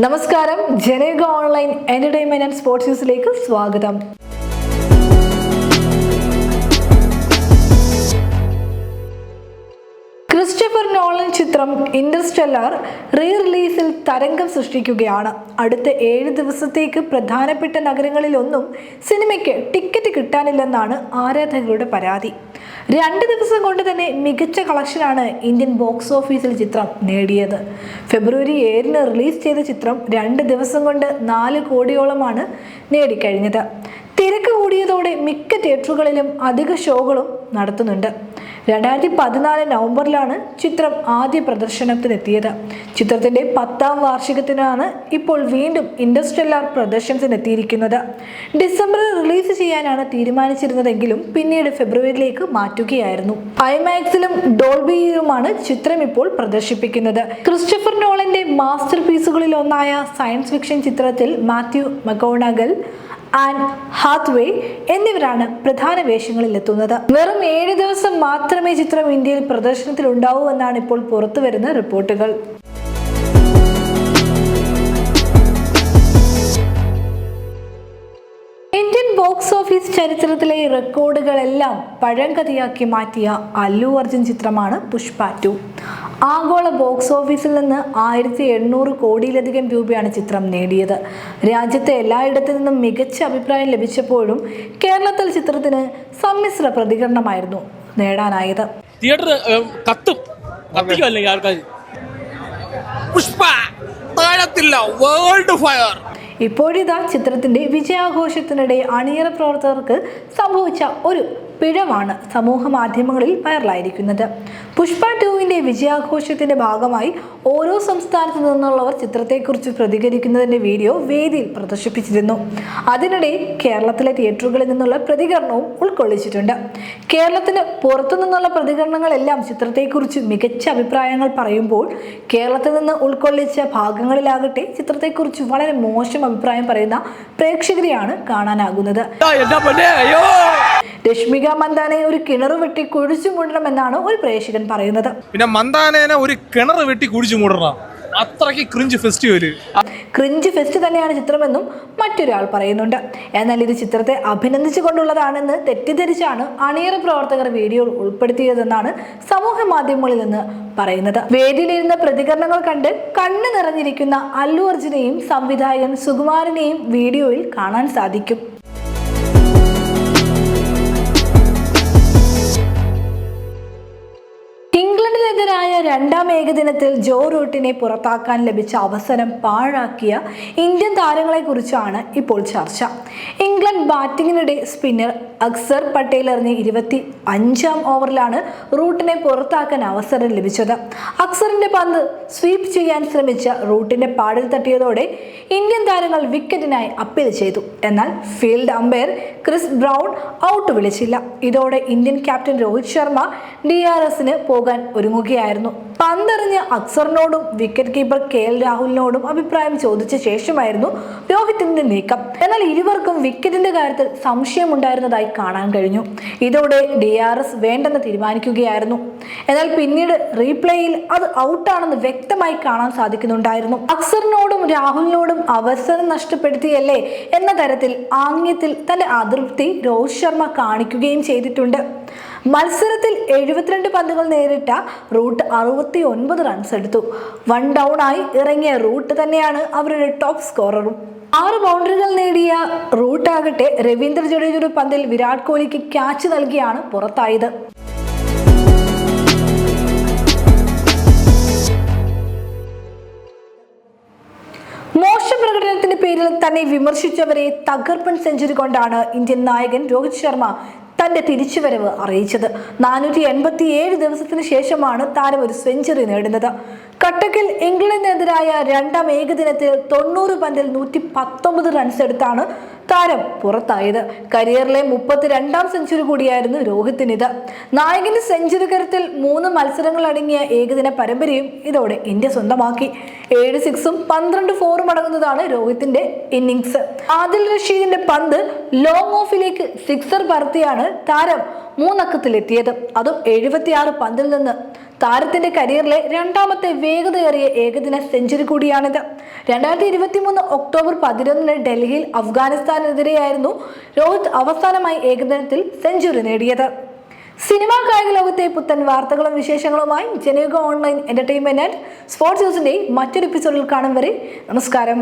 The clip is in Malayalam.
നമസ്കാരം, ജനേക ഓൺലൈൻ എന്റർടൈൻമെന്റ് ആൻഡ് സ്പോർട്സ് ന്യൂസിലേക്ക് സ്വാഗതം. ക്രിസ്റ്റഫർ നോളൻ ചിത്രം ഇന്റർസ്റ്റെല്ലാർ റീ റിലീസിൽ തരംഗം സൃഷ്ടിക്കുകയാണ്. അടുത്ത 7 ദിവസത്തേക്ക് പ്രധാനപ്പെട്ട നഗരങ്ങളിലൊന്നും സിനിമയ്ക്ക് ടിക്കറ്റ് കിട്ടാനില്ലെന്നാണ് ആരാധകരുടെ പരാതി. 2 ദിവസം കൊണ്ട് തന്നെ മികച്ച കളക്ഷനാണ് ഇന്ത്യൻ ബോക്സ് ഓഫീസിൽ ചിത്രം നേടിയത്. ഫെബ്രുവരി 7-ന് റിലീസ് ചെയ്ത ചിത്രം 2 ദിവസം കൊണ്ട് 4 കോടിയോളമാണ് നേടിക്കഴിഞ്ഞത്. തിരക്ക് കൂടിയതോടെ മിക്ക തിയേറ്ററുകളിലും അധിക ഷോകളും നടത്തുന്നുണ്ട്. 2014 നവംബറിലാണ് ചിത്രം ആദ്യ പ്രദർശനത്തിനെത്തിയത്. ചിത്രത്തിന്റെ 10ാം വാർഷികത്തിനാണ് ഇപ്പോൾ വീണ്ടും ഇന്റർസ്റ്റെല്ലാർ പ്രദർശനത്തിനെത്തിയിരിക്കുന്നത്. ഡിസംബറിൽ റിലീസ് ചെയ്യാനാണ് തീരുമാനിച്ചിരുന്നതെങ്കിലും പിന്നീട് ഫെബ്രുവരിയിലേക്ക് മാറ്റുകയായിരുന്നു. ഐമാക്സിലും ഡോൾബിയിലുമാണ് ചിത്രം ഇപ്പോൾ പ്രദർശിപ്പിക്കുന്നത്. ക്രിസ്റ്റഫർ നോളന്റെ മാസ്റ്റർ പീസുകളിൽ ഒന്നായ സയൻസ് ഫിക്ഷൻ ചിത്രത്തിൽ മാത്യു മക്കോണഗൽ, ആൻ ഹാത്വേ എന്നിവരാണ് പ്രധാന വേഷങ്ങളിൽ എത്തുന്നത്. വെറും 7 ദിവസം മാത്രമേ ചിത്രം ഇന്ത്യയിൽ പ്രദർശനത്തിൽ ഉണ്ടാവൂ എന്നാണ് ഇപ്പോൾ പുറത്തുവരുന്ന റിപ്പോർട്ടുകൾ. ഇന്ത്യൻ ബോക്സ് ഓഫീസ് ചരിത്രത്തിലെ റെക്കോർഡുകളെല്ലാം പഴങ്കഥയാക്കി മാറ്റിയ അല്ലു അർജുൻ ചിത്രമാണ് പുഷ്പ 2. ആഗോള ബോക്സ് ഓഫീസിൽ നിന്ന് 1800 കോടിയിലധികം രൂപയാണ് ചിത്രം നേടിയത്. രാജ്യത്തെ എല്ലായിടത്തു നിന്നും മികച്ച അഭിപ്രായം ലഭിച്ചപ്പോഴും കേരളത്തിൽ ചിത്രത്തിന് സമ്മിശ്ര പ്രതികരണമായിരുന്നു നേടാനായത്. തിയേറ്റർ കത്തും കത്തിക്കല്ലേ ആൾക്കാർ. പുഷ്പ താഴത്തില്ല, വേൾഡ് ഫയർ. ഇപ്പോഴിതാ ചിത്രത്തിന്റെ വിജയാഘോഷത്തിനിടെ അണിയറ പ്രവർത്തകർക്ക് സംഭവിച്ച ഒരു പിഴവാണ് സമൂഹ മാധ്യമങ്ങളിൽ വൈറലായിരിക്കുന്നത്. പുഷ്പ 2വിന്റെ വിജയാഘോഷത്തിന്റെ ഭാഗമായി ഓരോ സംസ്ഥാനത്തു നിന്നുള്ളവർ ചിത്രത്തെക്കുറിച്ച് പ്രതികരിക്കുന്നതിന്റെ വീഡിയോ വേദിയിൽ പ്രദർശിപ്പിച്ചിരുന്നു. അതിനിടെ കേരളത്തിലെ തിയേറ്ററുകളിൽ നിന്നുള്ള പ്രതികരണവും ഉൾക്കൊള്ളിച്ചിട്ടുണ്ട്. കേരളത്തിന് പുറത്തു നിന്നുള്ള പ്രതികരണങ്ങളെല്ലാം ചിത്രത്തെക്കുറിച്ച് മികച്ച അഭിപ്രായങ്ങൾ പറയുമ്പോൾ, കേരളത്തിൽ നിന്ന് ഉൾക്കൊള്ളിച്ച ഭാഗങ്ങളിലാകട്ടെ ചിത്രത്തെക്കുറിച്ച് വളരെ മോശം അഭിപ്രായം പറയുന്ന പ്രേക്ഷകരെയാണ് കാണാനാകുന്നത്. രശ്മിക മന്ദാനയെ ഒരു കിണർ വെട്ടി കുഴിച്ചു മൂടണമെന്നാണ് ഒരു പ്രേക്ഷകൻ പറയുന്നത്. പിന്നെ മന്ദാനേനെ ഒരു കിണർ വെട്ടി കുഴിച്ചു മൂടണം, അത്രയ്ക്ക് ക്രിഞ്ച് ഫെസ്റ്റിവല്. ക്രിഞ്ച് ഫെസ്റ്റ് തന്നെയാണ് ചിത്രമെന്നും മറ്റൊരാൾ പറയുന്നുണ്ട്. എന്നാൽ ഇത് ചിത്രത്തെ അഭിനന്ദിച്ചുകൊണ്ടുള്ളതാണെന്ന് തെറ്റിദ്ധരിച്ചാണ് അണിയറ പ്രവർത്തകർ വീഡിയോ ഉൾപ്പെടുത്തിയതെന്നാണ് സമൂഹ മാധ്യമങ്ങളിൽ നിന്ന് പറയുന്നത്. വേദിയിലിരുന്ന പ്രതികരണങ്ങൾ കണ്ട് കണ്ണ് നിറഞ്ഞിരിക്കുന്ന അല്ലു അർജുനെയും സംവിധായകൻ സുകുമാരനെയും വീഡിയോയിൽ കാണാൻ സാധിക്കും. ഇംഗ്ലണ്ടിനെതിരായ 2ാം ഏകദിനത്തിൽ ജോ റൂട്ടിനെ പുറത്താക്കാൻ ലഭിച്ച അവസരം പാഴാക്കിയ ഇന്ത്യൻ താരങ്ങളെ കുറിച്ചാണ് ഇപ്പോൾ ചർച്ച. ഇംഗ്ലണ്ട് ബാറ്റിങ്ങിനിടെ സ്പിന്നർ അക്സർ പട്ടേൽ എറിഞ്ഞ 25ാം ഓവറിലാണ് റൂട്ടിനെ പുറത്താക്കാൻ അവസരം ലഭിച്ചത്. അക്സറിന്റെ പന്ത് സ്വീപ്പ് ചെയ്യാൻ ശ്രമിച്ച റൂട്ടിന്റെ പാടിൽ തട്ടിയതോടെ ഇന്ത്യൻ താരങ്ങൾ വിക്കറ്റിനായി അപ്പീൽ ചെയ്തു. എന്നാൽ field umpire Chris brown out വിളിച്ചില്ല. ഇതോടെ ഇന്ത്യൻ ക്യാപ്റ്റൻ രോഹിത് ശർമ്മ DRSന് പോകാൻ ഒരുങ്ങുകയായിരുന്നു. പന്തെറിഞ്ഞ അക്സറിനോടും വിക്കറ്റ് കീപ്പർ KL രാഹുലിനോടും അഭിപ്രായം ചോദിച്ച ശേഷമായിരുന്നു രോഹിത്തിന്റെ നീക്കം. എന്നാൽ ഇരുവർക്കും വിക്കറ്റിന്റെ കാര്യത്തിൽ സംശയമുണ്ടായിരുന്നതായി കാണാൻ കഴിഞ്ഞു. ഇതോടെ DRS വേണ്ടെന്ന് തീരുമാനിക്കുകയായിരുന്നു. എന്നാൽ പിന്നീട് റീപ്ലേയിൽ അത് ഔട്ടാണെന്ന് വ്യക്തമായി കാണാൻ സാധിക്കുന്നുണ്ടായിരുന്നു. അക്സറിനോടും രാഹുലിനോടും അവസരം നഷ്ടപ്പെടുത്തിയല്ലേ എന്ന തരത്തിൽ ആംഗ്യത്തിൽ തന്റെ അതൃപ്തി രോഹിത് ശർമ്മ കാണിക്കുകയും ചെയ്തിട്ടുണ്ട്. മത്സരത്തിൽ 72 പന്തുകൾ നേരിട്ട റൂട്ട് 69 റൺസ് എടുത്തു. 1 ഡൗൺ ആയി ഇറങ്ങിയ റൂട്ട് തന്നെയാണ് അവരുടെ ടോപ്പ് സ്കോററും. 6 ബൗണ്ടറികൾ നേടിയ റൂട്ടാകട്ടെ രവീന്ദ്ര ജഡേജയുടെ പന്തിൽ വിരാട് കോഹ്ലിക്ക് ക്യാച്ച് നൽകിയാണ് പുറത്തായത്. മോശം പ്രകടനത്തിന്റെ പേരിൽ തന്നെ വിമർശിച്ചവരെ തകർപ്പൻ സെഞ്ചുറി കൊണ്ടാണ് ഇന്ത്യൻ നായകൻ രോഹിത് ശർമ്മ തന്റെ തിരിച്ചുവരവ് അറിയിച്ചത്. 487 ദിവസത്തിന് ശേഷമാണ് താരം ഒരു സെഞ്ചുറി നേടുന്നത്. കട്ടക്കിൽ ഇംഗ്ലണ്ടിനെതിരായ 2ാം ഏകദിനത്തിൽ 90 പന്തിൽ 119 റൺസ് എടുത്താണ് താരം പുറത്തായത്. കരിയറിലെ 32ാം സെഞ്ചുറി കൂടിയായിരുന്നു രോഹിത്തിനിത്. നായകന്റെ സെഞ്ചുറി കരുത്തിൽ 3 മത്സരങ്ങൾ അടങ്ങിയ ഏകദിന പരമ്പരയും ഇതോടെ ഇന്ത്യ സ്വന്തമാക്കി. 7 സിക്സും 12 ഫോറും അടങ്ങുന്നതാണ് രോഹിത്തിന്റെ ഇന്നിംഗ്സ്. ആദിൽ റഷീദിന്റെ പന്ത് ലോങ് ഓഫിലേക്ക് സിക്സർ പറത്തിയാണ് താരം 3 അക്കത്തിലെത്തിയത്. അതും 76 പന്തിൽ നിന്ന്. താരത്തിന്റെ കരിയറിലെ രണ്ടാമത്തെ വേഗതയേറിയ ഏകദിന സെഞ്ചുറി കൂടിയാണിത്. 2023 ഒക്ടോബർ 11 ഡൽഹിയിൽ അഫ്ഗാനിസ്ഥാനെതിരെയായിരുന്നു രോഹിത് അവസാനമായി ഏകദിനത്തിൽ സെഞ്ചുറി നേടിയത്. സിനിമാ കായിക ലോകത്തെ പുത്തൻ വാർത്തകളും വിശേഷങ്ങളുമായി ജനയുഗ ഓൺലൈൻ എന്റർടൈൻമെന്റ് ആൻഡ് സ്പോർട്സ് ന്യൂസിന്റെ മറ്റൊരു എപ്പിസോഡിൽ കാണും വരെ നമസ്കാരം.